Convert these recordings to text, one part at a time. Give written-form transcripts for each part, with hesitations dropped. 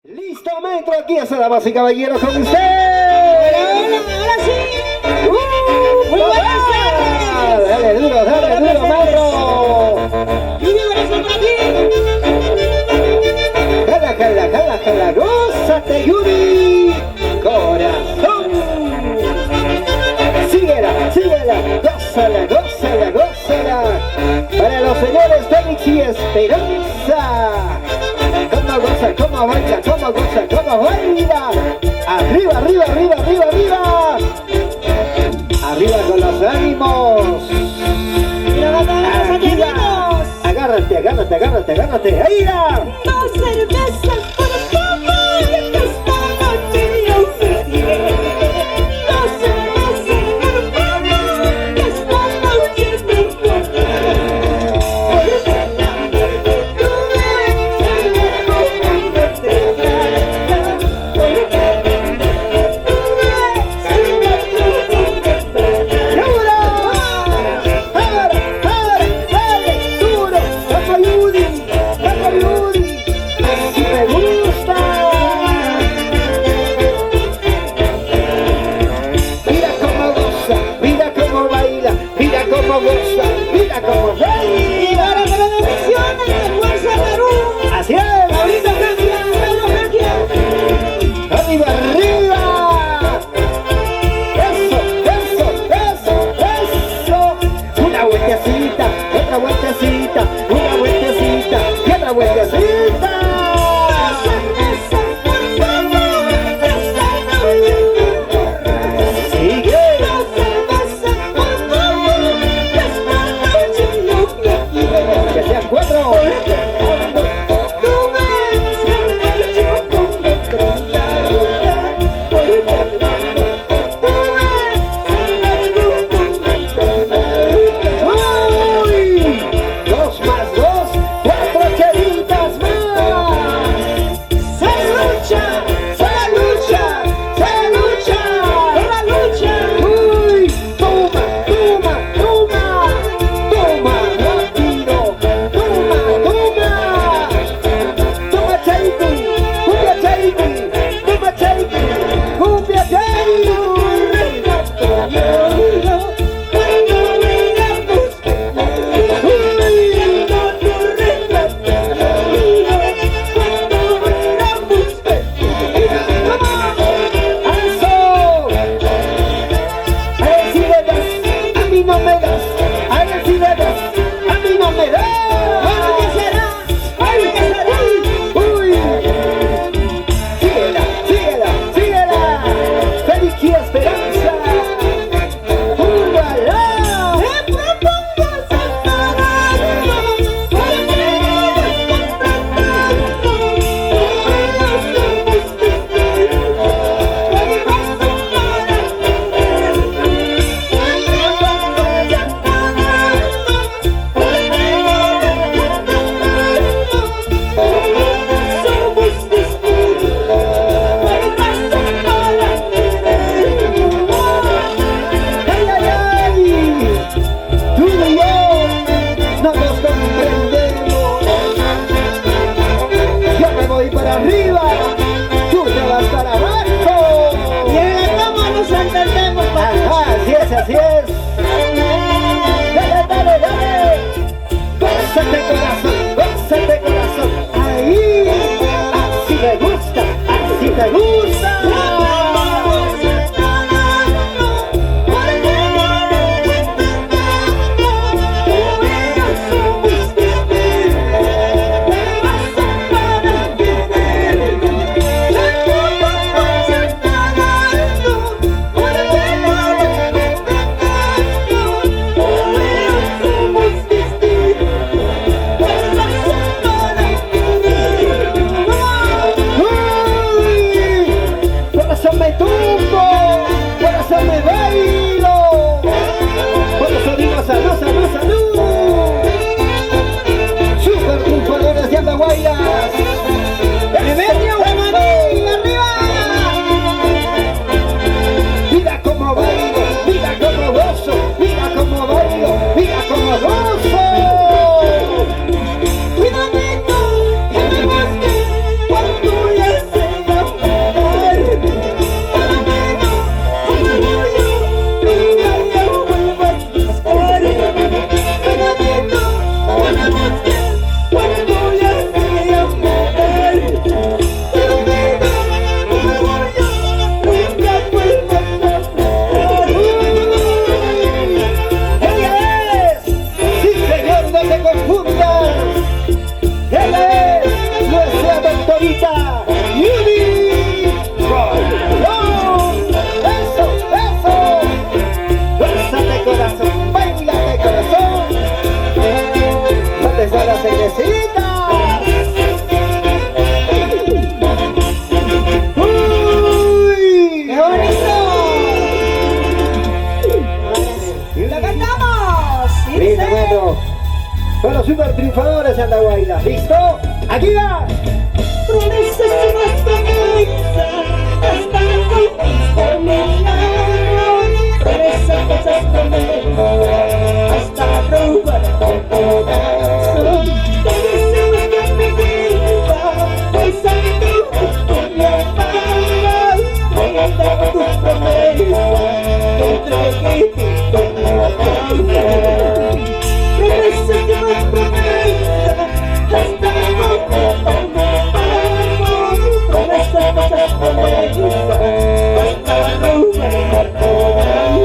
Listo, metro, aquí está, damas y caballeros, con usted. Ahora sí. Muy buenas tardes. Dale duro, metro. Y mi corazón por aquí. Jala, gózate, Yuri. Corazón. Síguela, gózala. Para los señores Félix y Esperanza. Cómo baila. Arriba. Arriba con los ánimos. Agárrate. ¡Ahí va! Dos cervezas por favor, que esta noche yo me quiero. Dos cervezas por favor, que esta noche me quiero. Porque el amor que tú eres, el amor que te trata. Porque el amor que tú eres, el amor que te trata. ¡Dale! ¡Duro! ¡Papá Yuri! ¡Así me gusta! Mira cómo goza, mira cómo baila, mira cómo goza, mira cómo Y baila. ahora para las misiones de Fuerza Perú. ¡Así es! Ahorita gracias, Pedro García. ¡Arriba! ¡Eso! Una vueltecita y otra vueltecita. Sigue. Que sean cuatro. ¡Uy! 2 más 2, 4 chelitas más. Se lucha. ¡Uy! Toma, rápido. Toma, Chaiti. Cumbia Chaiti. ¡Eso! A ver si le das, a mí no me das. A ver si le das, a mí no me das. ¡Uy! Síguela. Félix y Esperanza. ¡Húngala! ¡Ay! Tú y yo no nos comprendemos. Yo me voy para arriba, tú te vas para abajo. Y en la cama nos entendemos, papá. Ajá, así es. Dale. Gózate corazón. Ahí, así me gusta, así te gusta. ¡Uy! la cervecita. ¡Uy! ¡Qué bonito! ¡Lo cantamos! ¡Sí, Listo, sí! bueno. Son los super triunfadores de Andahuayla. ¿Listo? ¡Aquí va! Promesas y más promesas, hasta la conquista mía. Promesas, cosas, promesas, hasta robar tu corazón. Te deseo más que mi vida, pensando que me amas. Voy a andar con tus promesas, te entregué tu corazón. Promesas y más promesas, hasta la conquista mía. Promesas, cosas, promesas, hasta robar tu corazón.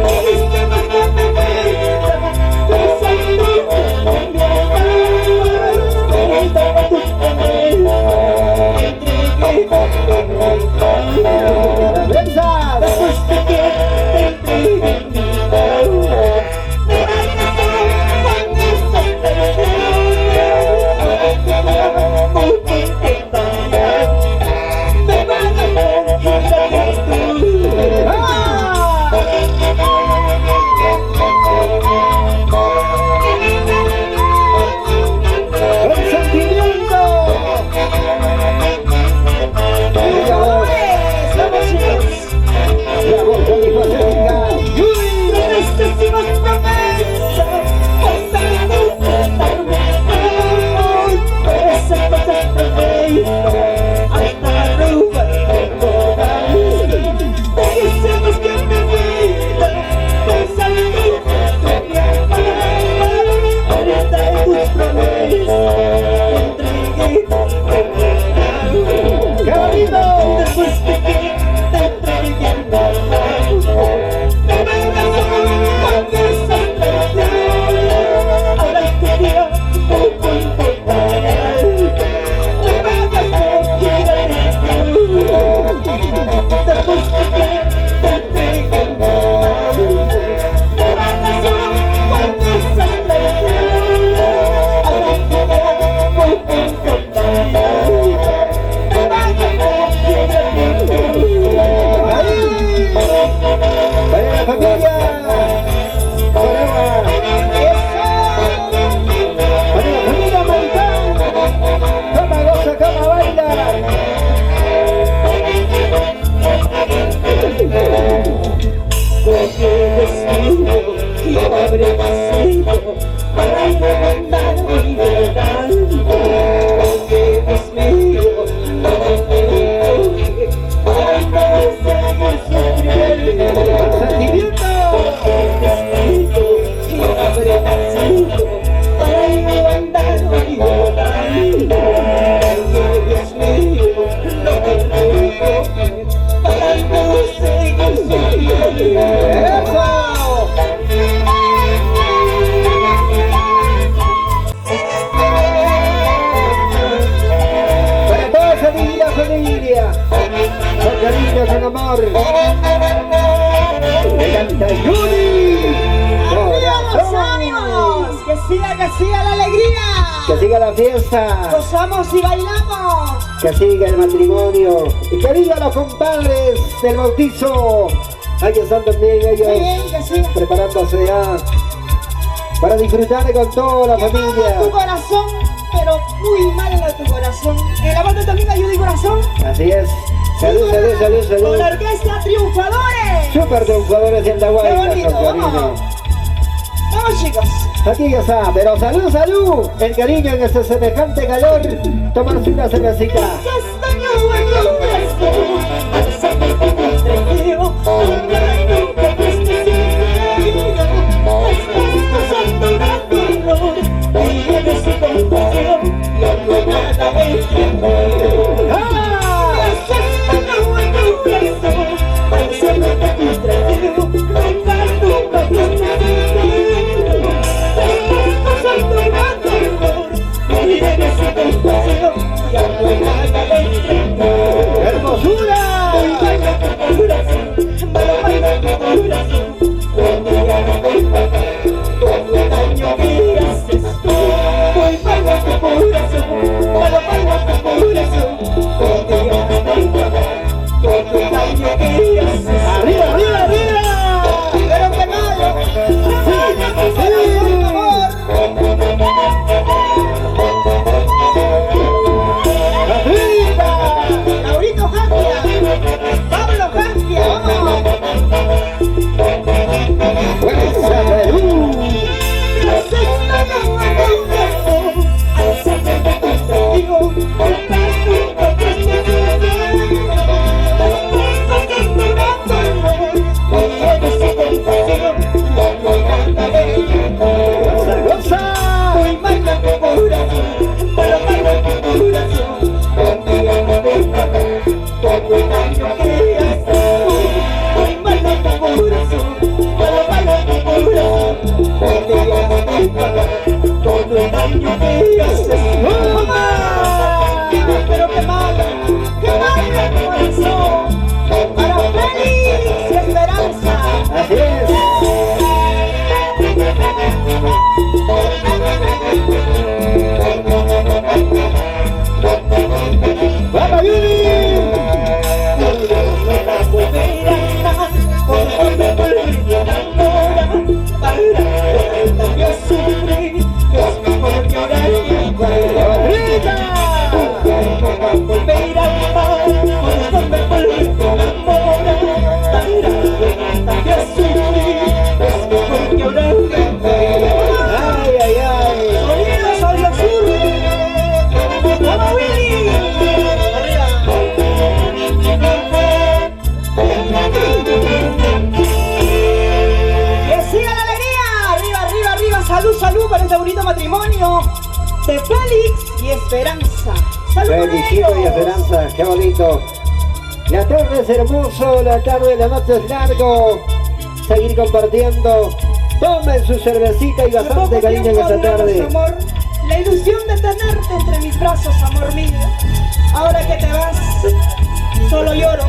Te deseo más que mi vida, pensando que me amas. Voy a andar con tus promesas, te entregué tu corazón. ¡Cervezas! Después de que te entregué mi corazón, me regresó con esa traición. Ahora que me amo, que te vayas, me van a conquistar tú. ¡Con sentimiento! ¡Vamos, chicos! La voz polifacética. ¡Uy! Promesas y más promesas, hasta completarme hoy. Promesas, cosas, promesas, hasta robar tu corazón. Te deseo más que mi vida, pensando que me amas. Ahorita de tus promesas, te entregué tu corazón. ¡Qué bonito! Después de que te entregué mi corazón, me regresó con esa traición. Ahora que te amo, ¿cuánto pagar? Me van a conquistar tú. Después de que te entregué mi corazón, me regresó con esa traición. Ahora que te amo, ¿cuánto pagar? Me van a conquistar tú. ¡Ahí! ¡Vaya la familia! ¡Sonaba! ¡Vaya la familia Maricán! ¡Cama goza, cama baila! Porque desnudo y abre vacío para no andar olvidando. Porque Dios mío, no me coge para no seguir sufriendo. ¡Con sentimiento! Porque desnudo y abre vacío para no andar olvidando. Porque Dios mío, no me coge para no seguir sufriendo. ¡Eso! Para toda esa linda familia, con cariño, con amor, le canta Yuri. ¡Ánimos, Corazón. ánimos! Que siga la alegría! Que siga la fiesta, ¡Gozamos y bailamos! que siga el matrimonio y que vivan los compadres del bautizo. Ahí están también Muy ellos bien, que siga. preparándose ya para disfrutar con toda la Qué mal familia. tu corazón, pero muy mal tu corazón. En la banda también ayuda y corazón. Así es. Salud, salud, salud, Con salud. la orquesta Triunfadores. Super triunfadores de Qué Andahuayla, bonito, con cariño. vamos. Vamos, chicos. Aquí ya está, pero salud, salud. El cariño en este semejante calor. Tomarse una cervecita. Castaño en tu brazo, alzame tu entregueo, nunca, nunca fuiste sincero. Estás pasando gran dolor, y eres su compasión, no hay nada entiendo. ¡Ah! Castaño en tu brazo, alzame tu entregueo, nunca, nunca fuiste sincero. Estás pasando gran dolor, y eres su compasión, ya no hay nada entiendo. todo el daño que haces. Arriba, arriba, arriba. Pero qué malo, mi amor. Arriba. Laurito Jantia, Pablo Jantia, vamos. Fuerza Perú. Todo el daño que haces, mamá. Pero qué malo corazón. Para Félix y Esperanza. Así es. ¡Vamos, Yuri! Ay, ay, ay. Sonidos Audio Sur. ¡Vamos, Willy! ¡Que siga la alegría! ¡Arriba, arriba, arriba! ¡Salud, salud para este bonito matrimonio de Félix y Esperanza! ¡Salud por Felicito y ellos! Esperanza, qué bonito. La tarde es hermoso, la tarde, la noche es largo. Seguir compartiendo. Tomen su cervecita y Por bastante poco cariño en tiempo esta duramos, tarde. amor, la ilusión de tenerte entre mis brazos, amor mío. Ahora que te vas, solo lloro,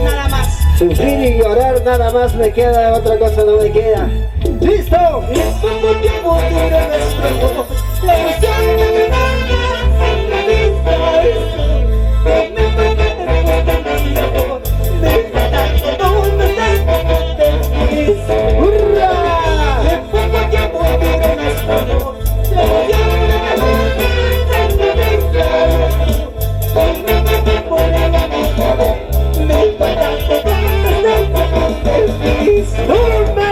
nada más. Sufrir y llorar nada más me queda, otra cosa no me queda. ¡Listo! Es poco tiempo dura nuestro amor, la ilusión de tenerte entre mis brazos. Dime por qué te gusta mi amor, me tanto donde te quise. ¡Hurra! Es poco tiempo dura nuestro amor, la ilusión de tenerte entre mis brazos. Dime por qué por el amor, me tanto donde te quise. ¡Toma!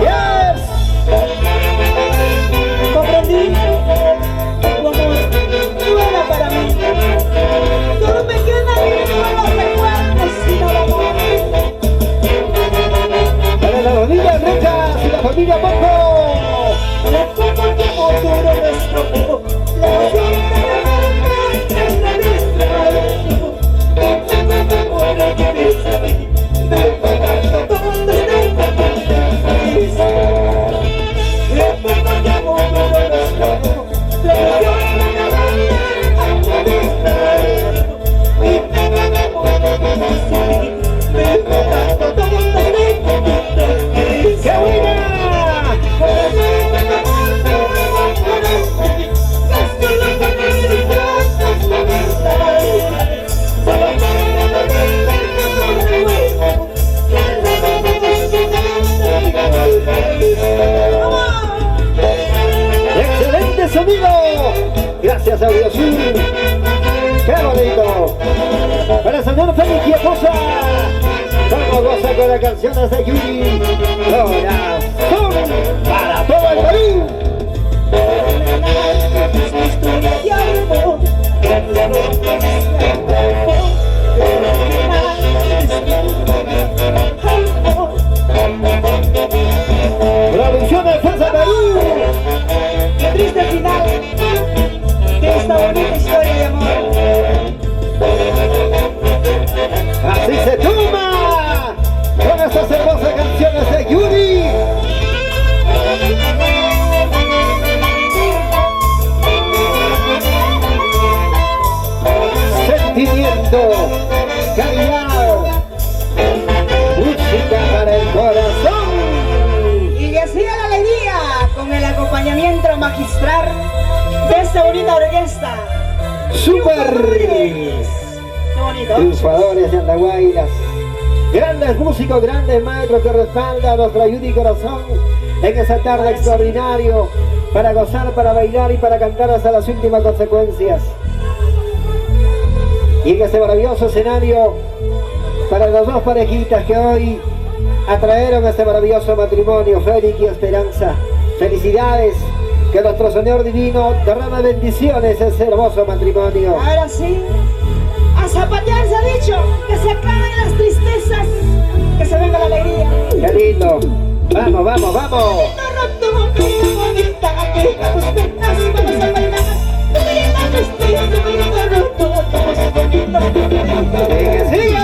¡Yes! Comprendí, tu amor no era para mí. Solo me quedan los recuerdos y nada más. Para la familia Recas y la familia Poco. Es poco tiempo duro nuestro amor, la ilusión de tenerte entre mis brazos. Dime por qué piensas en mí, me tanto donde te quise. Es poco tiempo duro nuestro amor, la ilusión de tenerte entre mis brazos. Dime por qué piensas en mí, me tanto donde te quise. ¡Qué buena! ¡Excelente sonido! Gracias, Audio Sur. ¡Qué bonito! Para el señor Félix y esposa. Vamos, goza con las canciones de Yuri. Corazón para todo el Perú. Producciones Fuerza Perú. Qué triste final de esta bonita historia de amor. Así se toma con estas hermosas canciones de Yuri. Sentimiento, calidad. magistral de esta bonita orquesta. Super Qué bonito. triunfadores de Andahuaylas, grandes músicos, grandes maestros que respaldan a nuestra Judy Corazón en esa tarde extraordinario para gozar, para bailar y para cantar hasta las últimas consecuencias. Y en este maravilloso escenario para las dos parejitas que hoy atrajeron este maravilloso matrimonio, Félix y Esperanza. Felicidades, que nuestro Señor Divino derrama bendiciones a ese hermoso matrimonio. Ahora sí, a zapatear se ha dicho, que se acaben las tristezas, que se venga la alegría. Qué lindo. Vamos, vamos, vamos. ¡Sigue, sigue!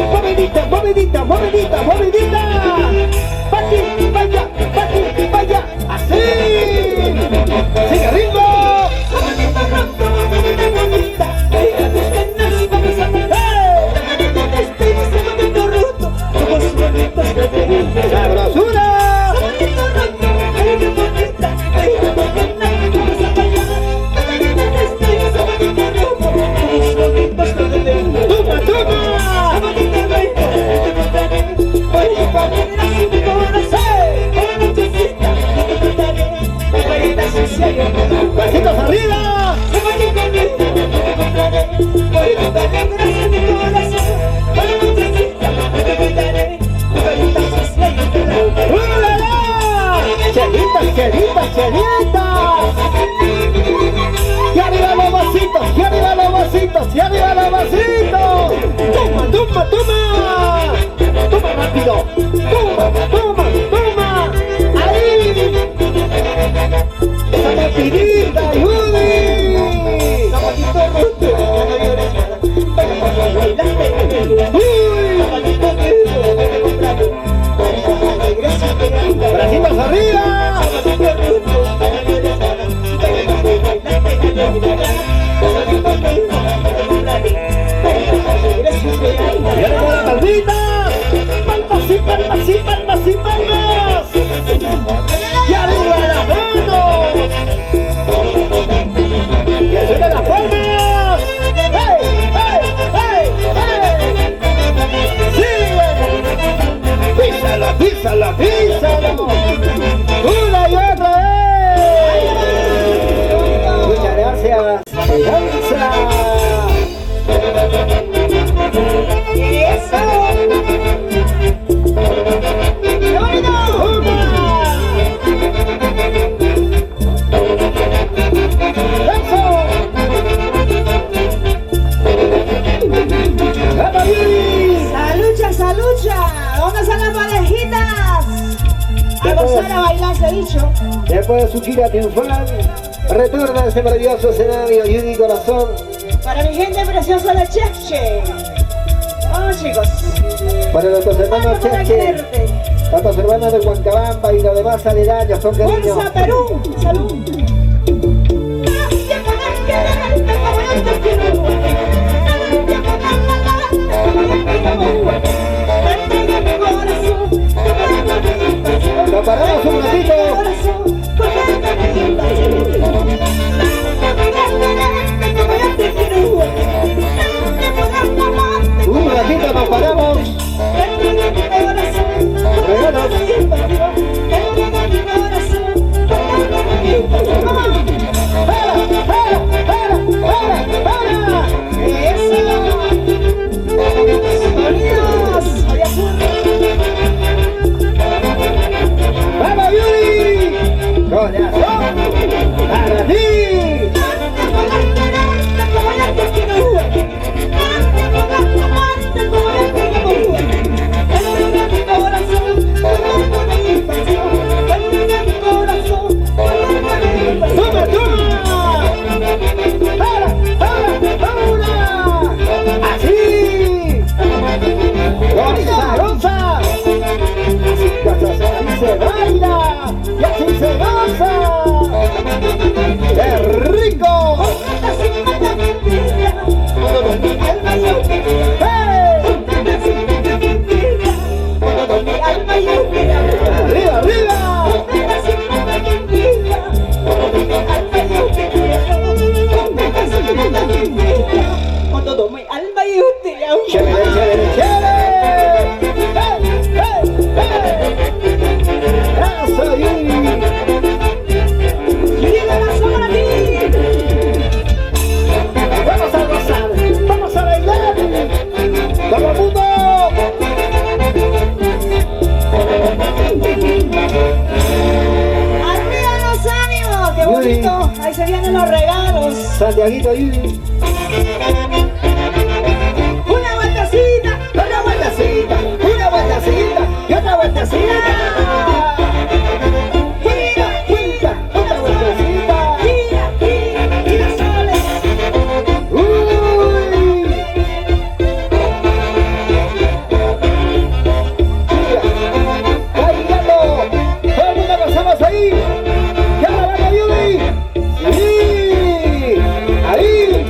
¡Movidita, movidita, movidita! ¡Pati, vaya, pati, vaya! ¡Así! ¡Sigue ritmo! ¡Sabrosura! ¡Toma, toma! ¡Pasitos arriba! ¡Ulala! ¡Chelitas, chelitas, chelitas! ¡Y arriba los vasitos! ¡Y arriba los vasitos! ¡Y arriba los vasitos! ¡Toma, toma, toma! ¡Toma rápido! ¡Toma, toma, toma! ¡Ahí! ¡Esa rapidita, Judy! ¡Bracitos arriba! ¡Y arriba las palmitas! ¡Palmas y palmas y palmas y palmas! ¡Y arriba las manos! ¡Y arriba las palmas! ¡Hey, hey, hey, hey! ¡Sigue! ¡Písalo, písalo, písalo! ¡Una y otra vez! ¡Muchas gracias! ¡Esperanza! ¡Eso! ¡Qué bonito! ¡Salucha, salucha! ¿Dónde están las parejitas? A gozar, a bailar, se ha dicho. Después de su gira triunfal, retorna a este maravilloso escenario Judy Corazón. Para mi gente preciosa de Cheche. Vamos, chicos. Para nuestros hermanos Vamos a Cheche, quererte. nuestros hermanos de Huancabamba y los demás aledaños con cariño. ¡Fuerza, Perú! ¡Salud! Nos paramos un ratito. Un ratito nos paramos. Regalos. ¡Para! mayutia. Chévere, chévere, chévere. Eso, Yuri. Mira la sombra a ti. Vamos a gozar, vamos a bailar. ¡Todo el mundo! Arriba los ánimos, qué Yuri. bonito. Ahí se vienen los regalos. Santiaguito, Yuri. Una vueltecita, Una vueltecita y otra vueltecita. gira, Quinta, otra vueltecita. gira, gira soles. Uy. Mira, bailando. Todo el mundo pasamos ahí. Ya la Yuri. Sí. Ahí.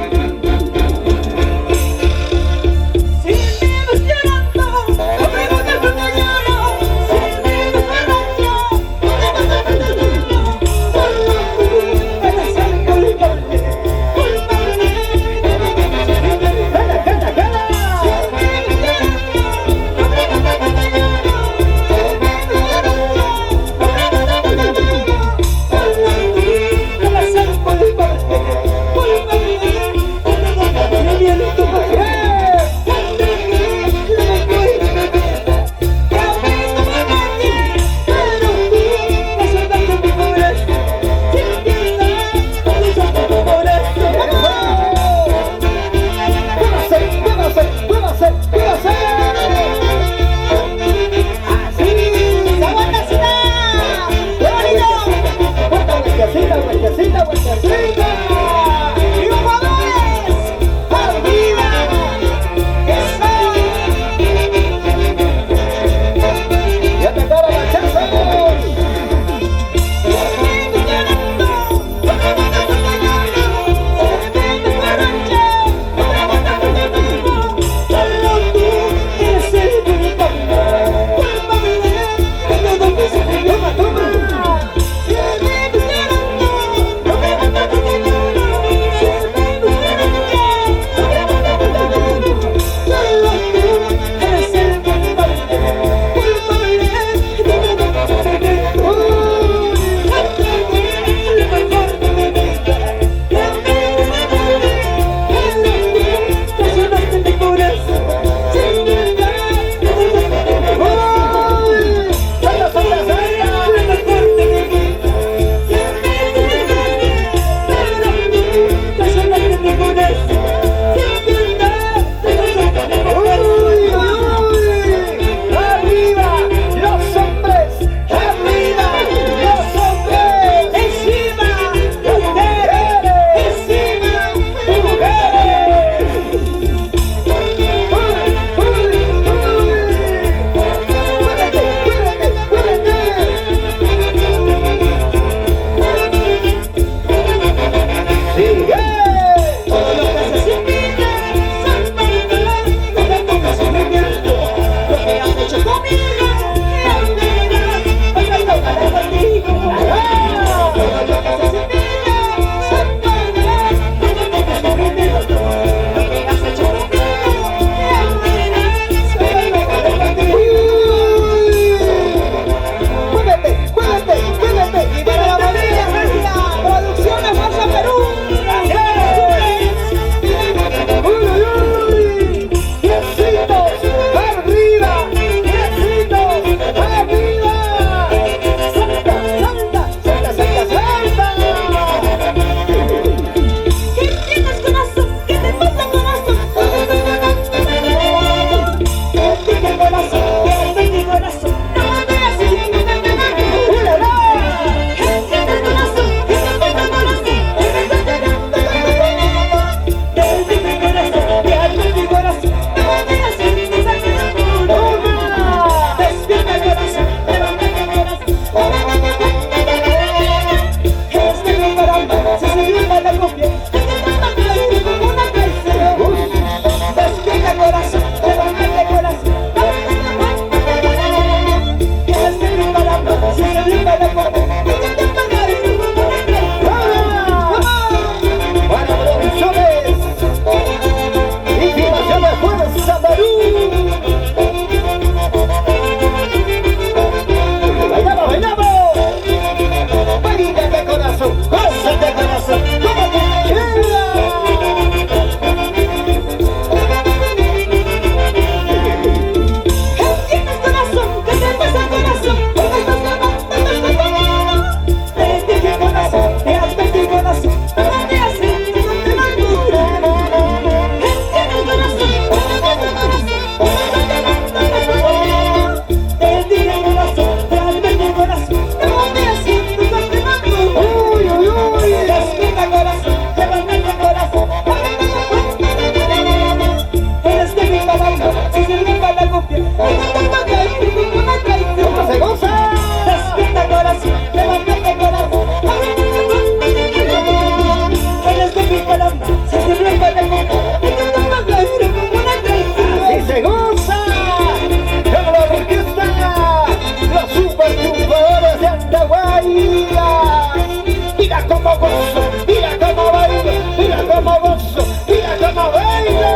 gozo, mira cómo bailo, mira cómo gozo, mira cómo bailo.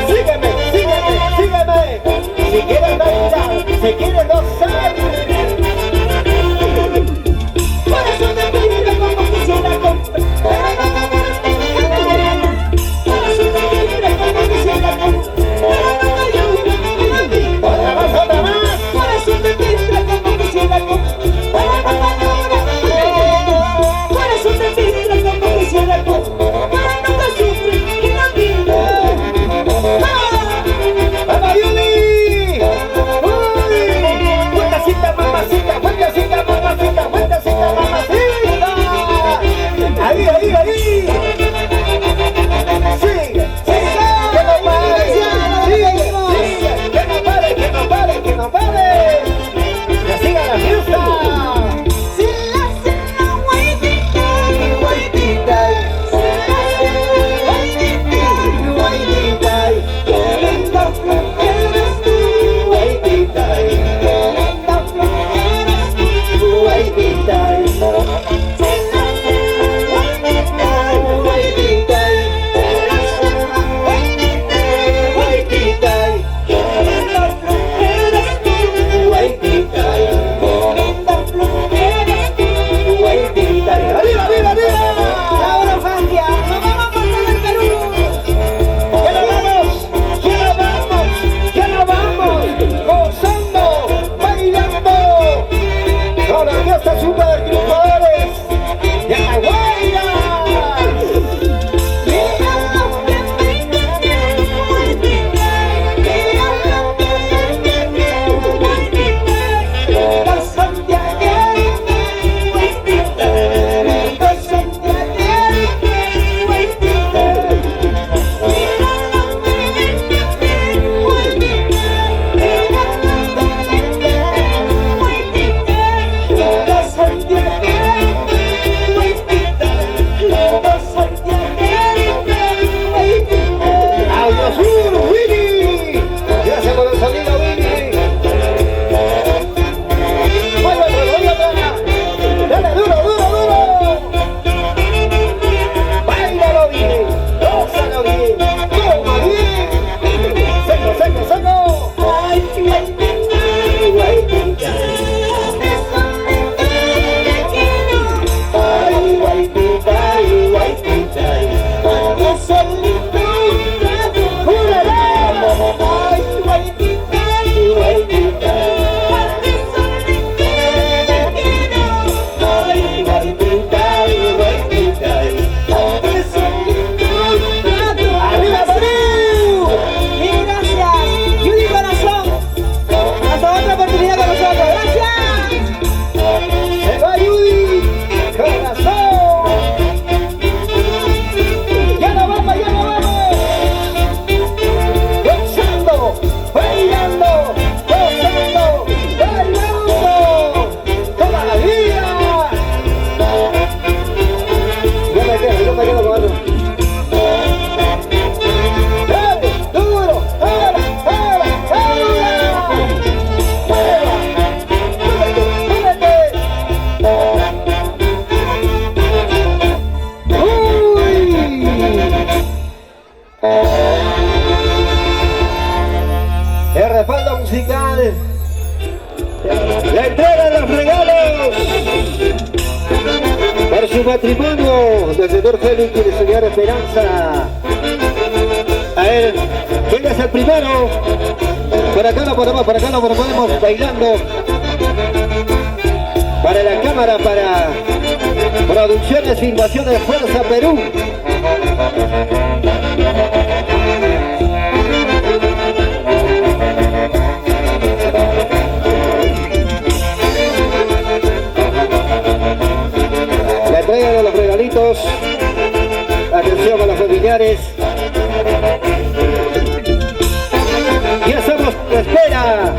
Sígueme, sígueme, sígueme. Si quieres bailar, si quieres gozar. Corazón de vidrio como quisiera comprar. Corazón de vidrio como quisiera comprar. Otra más. Corazón de vidrio como quisiera comprar. Corazón de vidrio como quisiera comprar. Para nunca sufrir y no olvidar. ¡Vamos, Yuli! ¡Uy! ¡Vueltacita, mamacita! ¡Vueltacita, mamacita! ¡Vueltacita, mamacita! ¡Ahí, ahí, ahí! ¡Sigue! ¡Sigue! ¡Que no pare! ¡Sigue! ¡Sigue! ¡Que no pare! ¡Que no pare! ¡Que no pare! ¡Que siga la fiesta! La entrega de los regalos por su matrimonio del señor Félix y la señora Esperanza. A ver, ¿quién es el primero? Por acá no podemos, bailando. Para la cámara, para Producciones Filmaciones Fuerza Perú. La entrega de los regalitos. Atención a los familiares. Ya estamos en espera.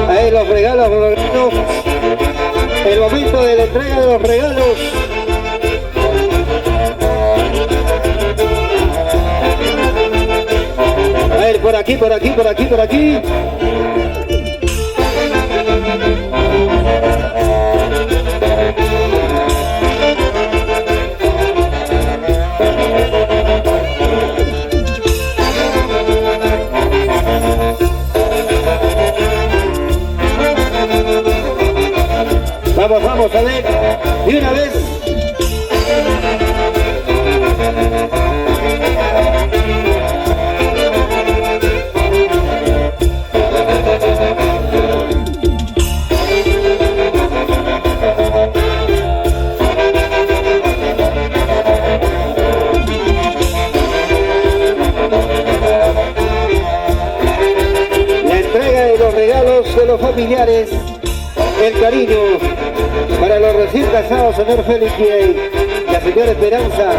Ahí los regalos, el momento de la entrega de los regalos. ver, por aquí, por aquí, por aquí, por aquí. Vamos, vamos, a ver, y una vez. La entrega de los regalos de los familiares, el cariño para los recién casados, señor Félix y la señora Esperanza.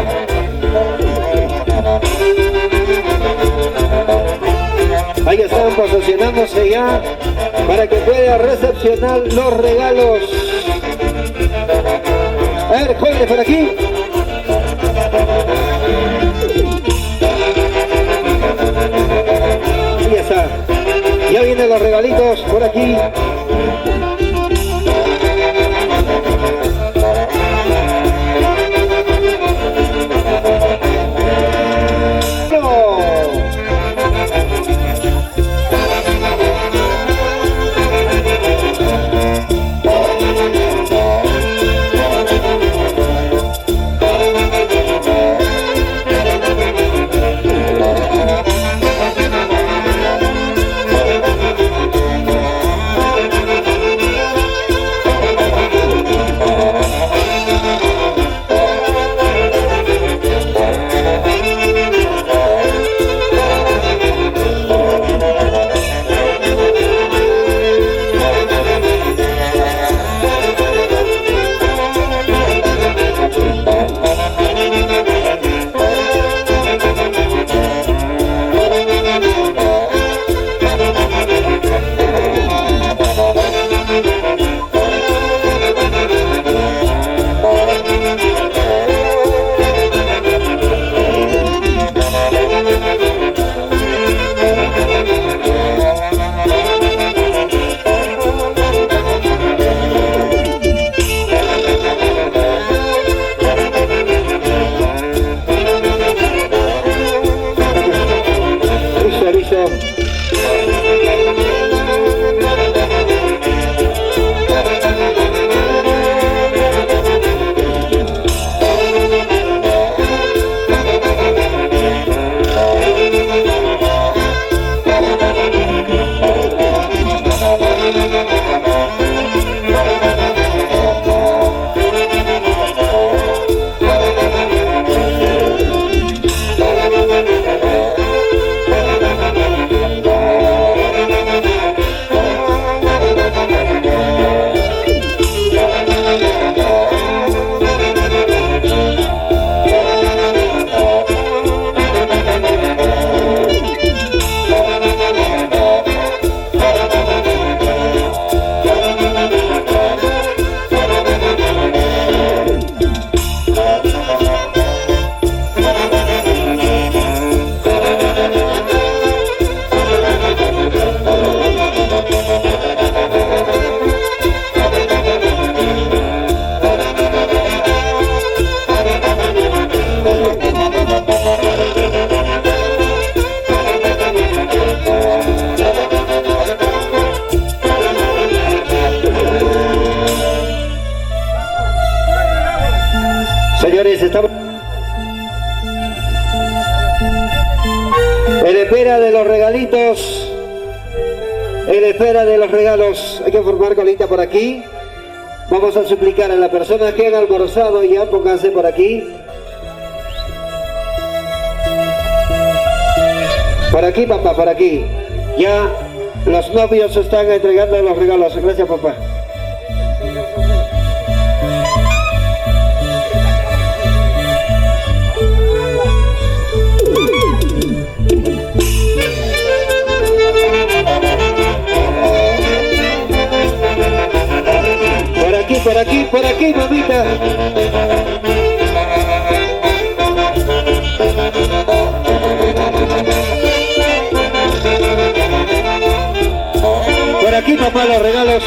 Ahí están posicionándose ya para que pueda recepcionar los regalos. A ver, jóvenes por aquí. Ahí está. Ya vienen los regalitos por aquí. Señores, estamos en espera de los regalitos, en espera de los regalos. Hay que formar colita por aquí. Vamos a suplicar a las personas que han almorzado ya, pónganse por aquí. Por aquí, papá, por aquí. Ya los novios están entregando los regalos. Gracias, papá. Por aquí, mamita. aquí, papá, los regalos.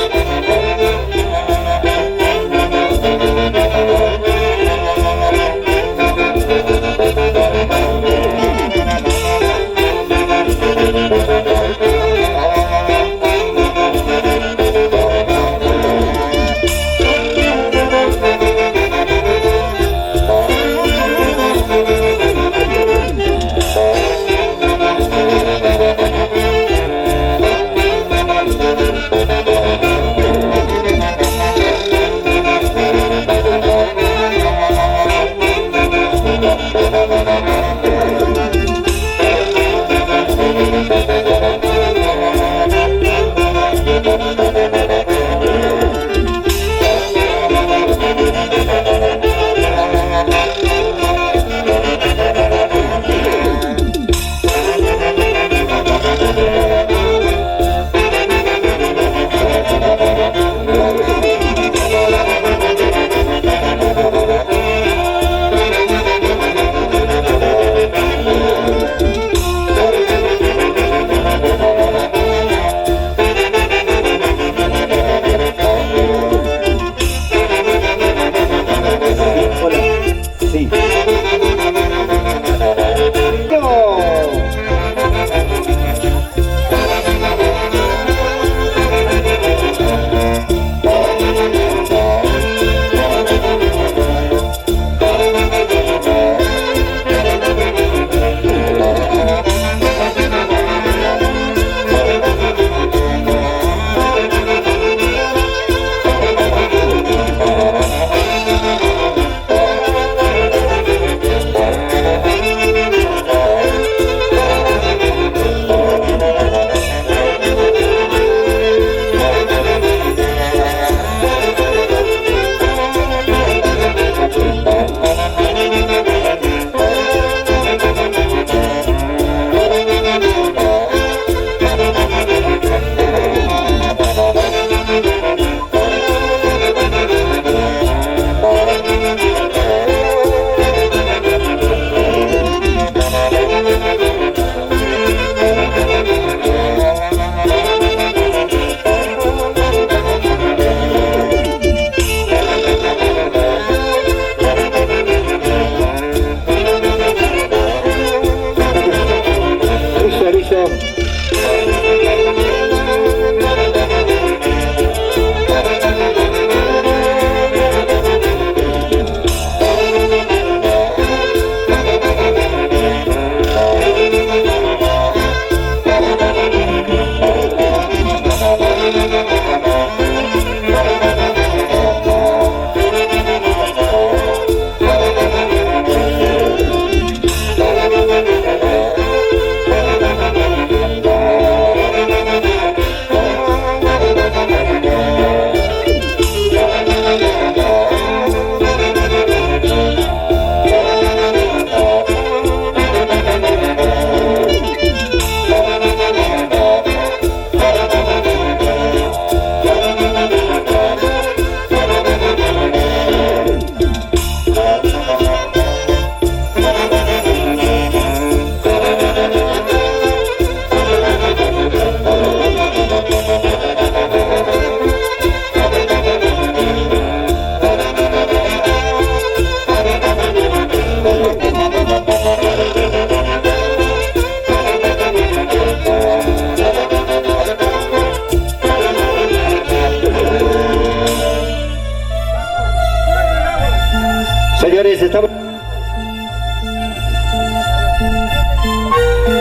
Señores, estamos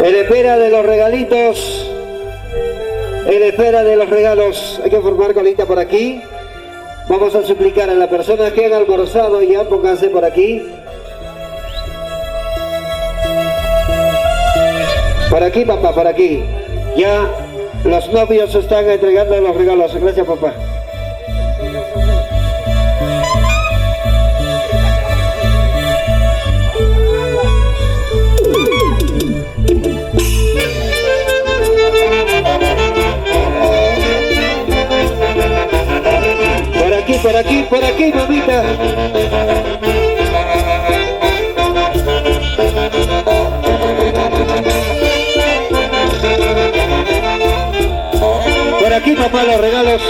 en espera de los regalitos, en espera de los regalos. Hay que formar colita por aquí. Vamos a suplicar a las personas que han almorzado ya, pónganse por aquí. Por aquí, papá, por aquí. Ya los novios están entregando los regalos. Gracias, papá. Por aquí, mamita. Por aquí, papá. los regalos.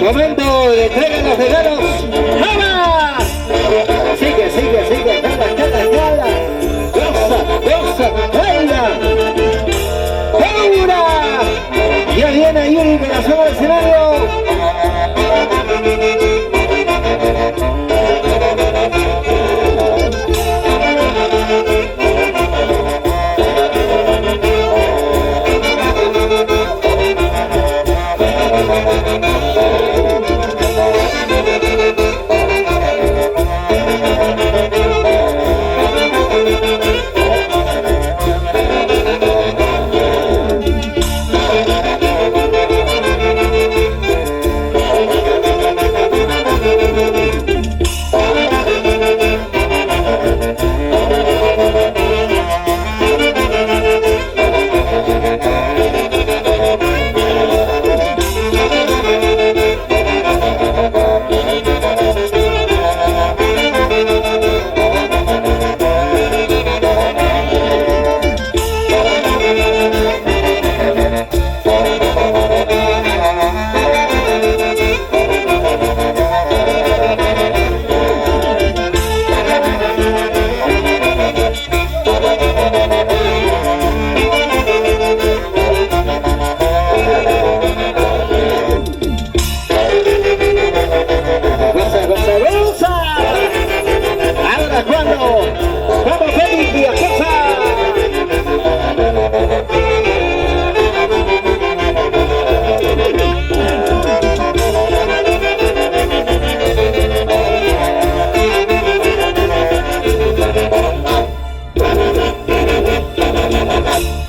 Momento de entrega los regalos. ¡Vamos! Sigue, jala. Goza, baila. ¡Segura! Ya viene Yuri que la sube al escenario.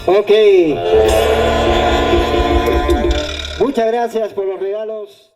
Ok. Muchas gracias por los regalos.